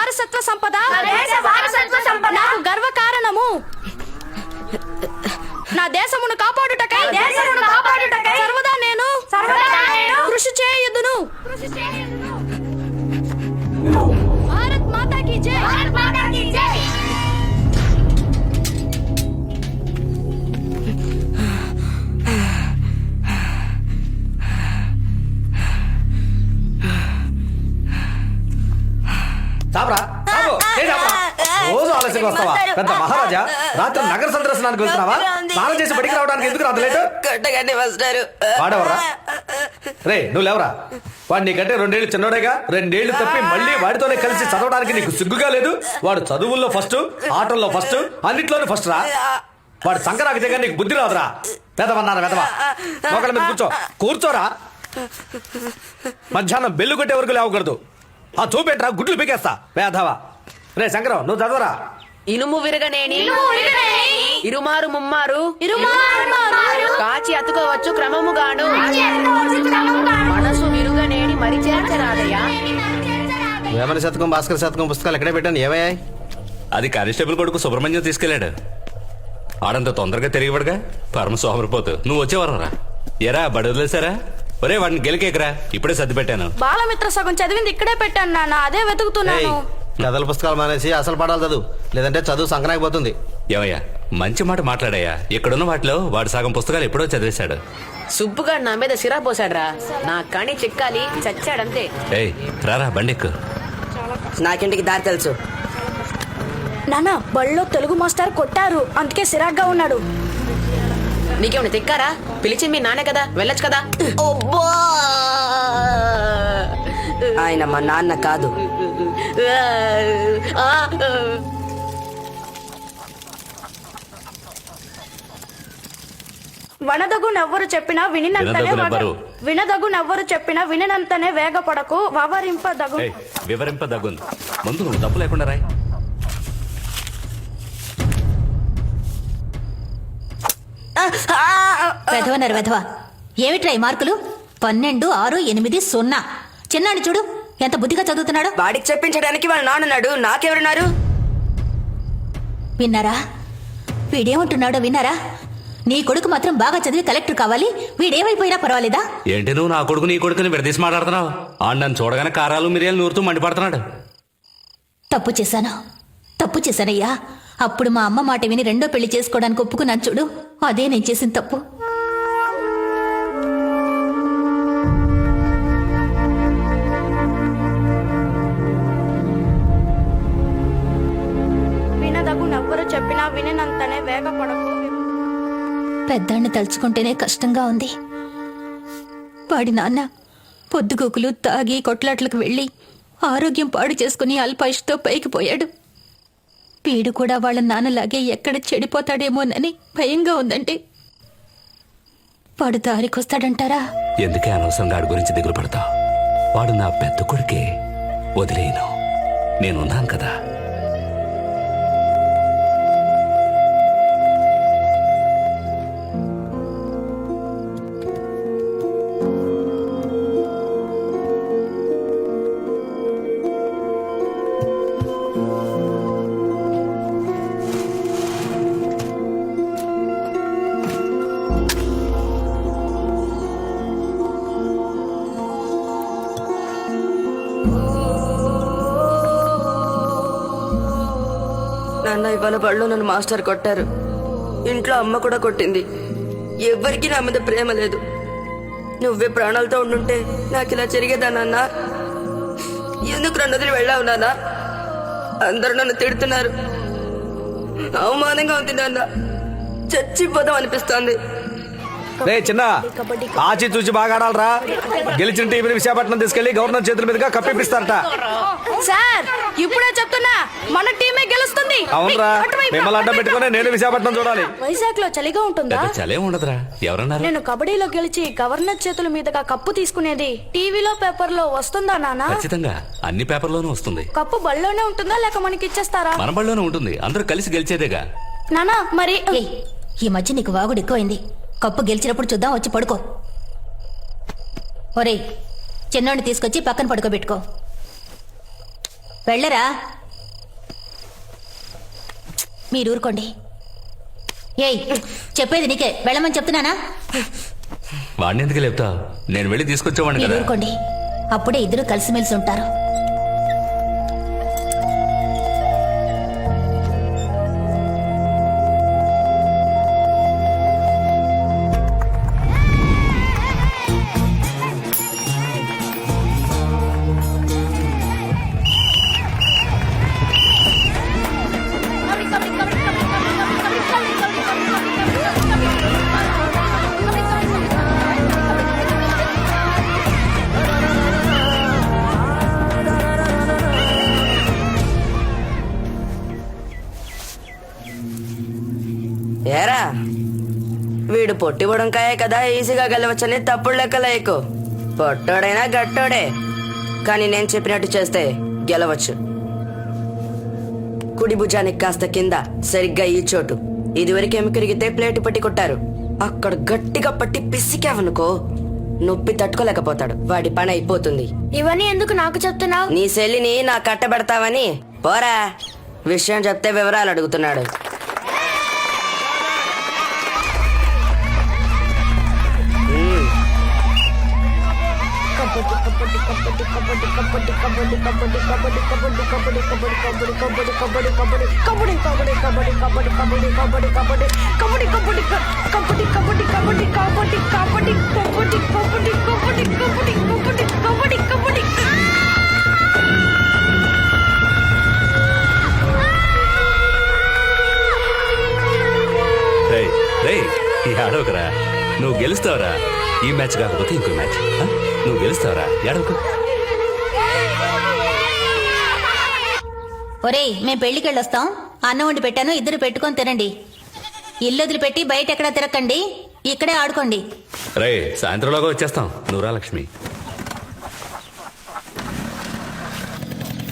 వారసత్వ సంపద నాకు గర్వ కారణము. నా దేశమును కాపాడుటకై సర్వదా నేను కృషి చేయుదును. భారత్ మాతా కీ జై. రోజు ఆలస్యంగా వస్తావా? పెద్ద మహారాజా, రాత్రి నగర సందర్శనానికి వెళ్తున్నావా? స్నానం చేసి బడికి రావడానికి ఎందుకు రాదు లేటు? వాడెవరా? రే నువ్వు లేవరా? వాడు నీకంటే 2 ఏళ్ళు చిన్నోడేగా. 2 ఏళ్ళు తప్పి మళ్ళీ వాడితోనే కలిసి చదవడానికి నీకు సిగ్గుగా లేదు? వాడు చదువుల్లో ఫస్ట్, ఆటల్లో ఫస్ట్, అన్నిట్లోనూ ఫస్ట్ రా. వాడు సంకరాకి దగ్గర నీకు బుద్ధి రాదురా. పెదవన్నారా పెదవా? ఒకళ్ళ మీద కూర్చోరా. మధ్యాహ్నం బెల్లు కొట్టే వరకు లేవకూడదు. ఆ చూపెట్రా, గుడ్లు పీకేస్తా పేదవా. రే శంకరం, నువ్వు చదవరా. ఇనుము విరగనేని ఇరుమారు ముమ్మారు కాచి అతుకోవచ్చు క్రమముగాను మనసు విరుగనేని మరి చేర్చరాదయ్యా. వేమన శతకం, భాస్కర శతకం పుస్తకాలు ఎక్కడే పెట్టాను, ఏమయ్యాయి? అది కానిస్టేబుల్ కొడుకు సుబ్రహ్మణ్యం తీసుకెళ్లాడు. ఆడంత తొందరగా తిరిగిపడగా పరమ సోమరిపోతు. నువ్వు వచ్చేవారా? ఎరా బడి వదిలేసారా? ఒరే వాడిని గెలికేకరా, ఇప్పుడే సర్ది పెట్టాను. బాలమిత్ర సగం చదివింది ఇక్కడే పెట్టాను నాన్న, అదే వెతుకుతున్నాను. కథల పుస్తకాలు మానేసి అసలు పడాలి చదువు, లేదంటే చదువు సంకనాకి పోతుంది. ఏమయ్యా, మంచి మాట మాట్లాడయ్యా. ఇక్కడున్న వాటిలో వాడు సగం పుస్తకాలు ఎప్పుడో చదివేశాడు. సుబ్బుగాడు నా మీద సిరా పోసాడురా. నా కణి చిక్కాలి, చచ్చాడంతే. ఏయ్ రారా బండెక్కు. నాకింటికి దారి తెలుసు. నాన్న బళ్ళో తెలుగు మాస్టర్ కొట్టారు, అందుకే సిరాగ్గా ఉన్నాడు. నీకేమైనా తిక్కారా? పిలిచి మీ నాన్న కదా, వెళ్ళొచ్చు కదా. ఆయన మా నాన్న కాదు. వనదగునెవ్వరు చెప్పినా వినినంతనే వేగపడకు, వివరింపదగు. ముందు నువ్వు తప్పు లేకుండా రాయ్. వెధవనరు వెధవ. ఏమిట్రా ఈ మార్కులు? 12, 6, 8, 0. చిన్నాడు చూడు ఎంత బుద్ధిగా చదువుతున్నాడు. వాడికి చెప్పించడానికి వాళ్ళ నాన్నన్నాడు, నాకెవరున్నారు? విన్నారా? వీడేమంటున్నాడో విన్నారా? నీ కొడుకు మాత్రం బాగా చదివి కలెక్టర్ కావాలి, వీడేమైపోయినా పర్వాలేదా? ఏంటి నువ్వు నా కొడుకు నీ కొడుకుని విడదీసి మాట్లాడుతున్నావు? నన్ను చూడగానే కారాలు మిరియాలు నూరుతూ మండిపడుతున్నాడు. తప్పు చేశానయ్యా. అప్పుడు మా అమ్మ మాట విని 2వ పెళ్లి చేసుకోవడానికి ఒప్పుకున్నాను చూడు, అదే నేను చేసిన తప్పు. వినదగునెవ్వరు చెప్పినా వినినంతనే వేగపడకు. పెద్దాన్ని తలుచుకుంటేనే కష్టంగా ఉంది. వాడి నాన్న పొద్దుగోకులు తాగి కొట్లాట్లకు వెళ్ళి ఆరోగ్యం పాడు చేసుకుని అల్పాయుష్తో పైకి పోయాడు. వీడు కూడా వాళ్ళ నాన్నలాగే ఎక్కడ చెడిపోతాడేమోనని భయంగా ఉందంటే వాడు దారికొస్తాడంటారా? ఎందుకే అనవసరంగా వాడి గురించి దిగులు పడతావు? వాడు నా పెద్ద కొడుకే, వదిలేను. నేనున్నాను కదా. నాన్న ఇవాళ బడిలో నన్ను మాస్టర్ కొట్టారు. ఇంట్లో అమ్మ కూడా కొట్టింది. ఎవ్వరికీ నా మీద ప్రేమ లేదు. నువ్వే ప్రాణాలతో ఉండుంటే నాకు ఇలా జరిగేదా నాన్న? ఎందుకు నన్ను వదిలి వెళ్ళావు నాన్న? అందరూ నన్ను తిడుతున్నారు, అవమానంగా ఉంది నాన్న. చచ్చిపోదాం అనిపిస్తోంది. రే చిన్న, ఆచి తూచి బాగా ఆడాలరా. గెలిచిన టీంని విశాఖపట్నం తీసుకెళ్లి గవర్నర్ చేతుల మీదుగా కప్పిపిస్తారట. సార్ ఇప్పుడే చెప్తున్నా, మన టీమే గెలుస్తుంది. అవునరా, మిమ్మల్ని అడ్డం పెట్టుకుని నేను విశాఖపట్నం చూడాలి. వైజాగ్ లో చలిగా ఉంటుందా? చలే ఉండదురా. ఎవరన్నారు? నేను కబడ్డీలో గెలిచి గవర్నర్ చేతుల మీదుగా కప్పు తీసుకునేది టీవీలో పేపర్ లో వస్తుందా నాన్న? ఖచ్చితంగా అన్ని పేపర్లోనూ వస్తుంది. కప్పు బళ్ళోనే ఉంటుందా లేక మనకి ఇచ్చేస్తారా? మన బళ్ళోనే ఉంటుంది. అందరూ కలిసి గెలిచేదేగా. నానా మరి ఈ మధ్య నీకు వాగుడు ఎక్కువైంది. కప్పు గెలిచినప్పుడు చూద్దాం, వచ్చి పడుకో. ఒరేయ్, చిన్నోడిని తీసుకొచ్చి పక్కన పడుకోబెట్టుకో. వెళ్ళరా. మీరు ఊరుకోండి. ఏయ్, చెప్పేది నీకే, వెళ్ళమని చెప్తున్నానా? వాడిని ఎందుకు లేపుతావు? నేను వెళ్ళి తీసుకొచ్చేవాడిని మీరు కదా. ఊరుకోండి, అప్పుడే ఇద్దరు కలిసిమెలిసి ఉంటారు. ఏరా, వీడు పొట్టి బుడంకాయే కదా, ఈజీగా గెలవచ్చని తప్పుడు లెక్కలేకు. పొట్టోడైనా గట్టోడే, కానీ నేను చెప్పినట్టు చేస్తే గెలవచ్చు. కుడి భుజానికి కాస్త కింద సరిగ్గా ఈ చోటు. ఇదివరకు ఎముకరిగితే ప్లేటు పట్టి కొట్టారు. అక్కడ గట్టిగా పట్టి పిసికావనుకో, నొప్పి తట్టుకోలేకపోతాడు. వాడి పని అయిపోతుంది. ఇవన్నీ ఎందుకు నాకు చెప్తున్నావు? నీ సెల్లిని నా కట్టబెడతావని. పోరా, విషయం చెప్తే వివరాలు అడుగుతున్నాడు. రేయ్, రేయ్, ఏడవకురా, నువ్వు గెలుస్తావురా. ఈ మ్యాచ్ కాకపోతే ఇంకో మ్యాచ్. నువ్వు గెలుస్తావురా, ఏడవకు. ఒరేయ్, మేం పెళ్లికెళ్ళొస్తాం. అన్నం వండి పెట్టాను, ఇద్దరు పెట్టుకొని తినండి. ఇల్లు వదిలిపెట్టి బయట ఎక్కడా తిరగకండి, ఇక్కడే ఆడుకోండి. రే, సాయంత్రంలోగా వచ్చేస్తాం. నువ్వురా లక్ష్మి.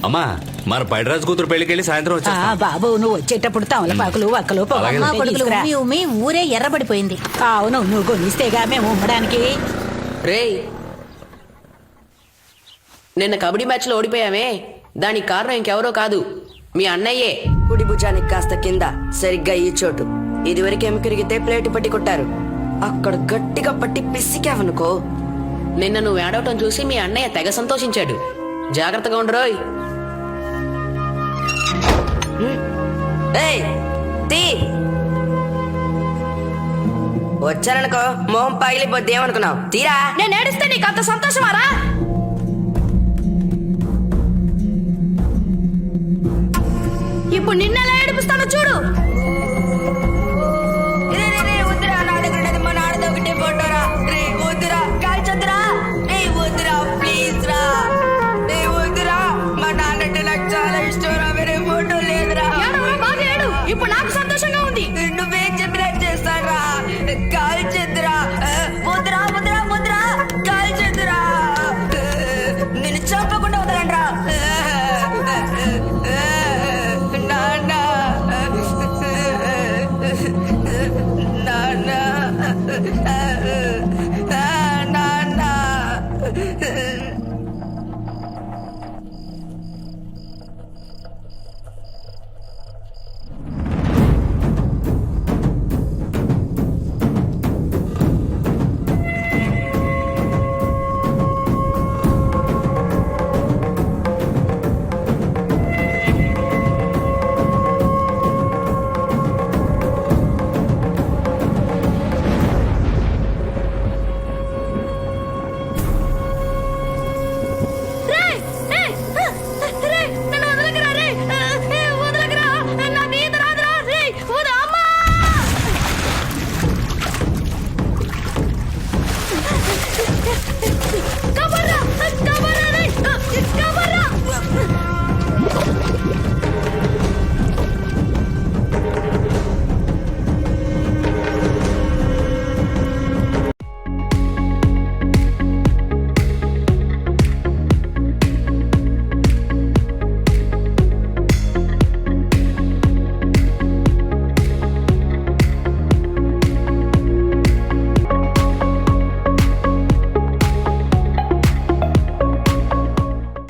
అమ్మా, మన పైడరాజు కూతురు పెళ్లికెళ్ళి సాయంత్రం వచ్చేస్తాం. బాబు, నువ్వు వచ్చేటప్పుడు తమలపాకులు వక్కలు అలాగే. అమ్మా కొడుకులు ఉమ్మి ఉమ్మి ఊరే ఎర్రబడిపోయింది. అవును, నువ్వు కొనిస్తేగా మేము ఉమ్మడానికి. రేయ్, నిన్న కబడ్డీ మ్యాచ్ లో ఓడిపోయామే, దానికి కారణం ఇంకెవరో కాదు, మీ అన్నయ్యే. కుడి భుజానికి కాస్త కింద సరిగ్గా ఈ చోటు. ఇదివరకు ఎముకరిగితే ప్లేటు పట్టి కొట్టారు. అక్కడ గట్టిగా పట్టి పిసికావనుకో. నిన్న నువ్వు ఏడవటం చూసి మీ అన్నయ్య తెగ సంతోషించాడు. జాగ్రత్తగా ఉండరోయ్. ఏయ్, తీ. వచ్చారనుకో, మొహం పగిలిపోద్ది. ఏమనుకున్నావు? తీరా. నేను ఏడిస్తే నీకు అంత సంతోషమారా? ఇప్పుడు నిన్నెలా ఏడిపిస్తానో చూడు. ఏడవరా, బాగా ఏడు. ఇప్పుడు నాకు సంతోషంగా ఉంది. నువ్వేం చెప్పినట్టు చేస్తాడ్రా. కాల్ చెద్దురా, వద్దురా వద్దురా వద్దురా, కాల్ చెద్దురా. నిన్ను చంపకుండా వదలండ్రా. నాన్న, నాన్న, నాన్న.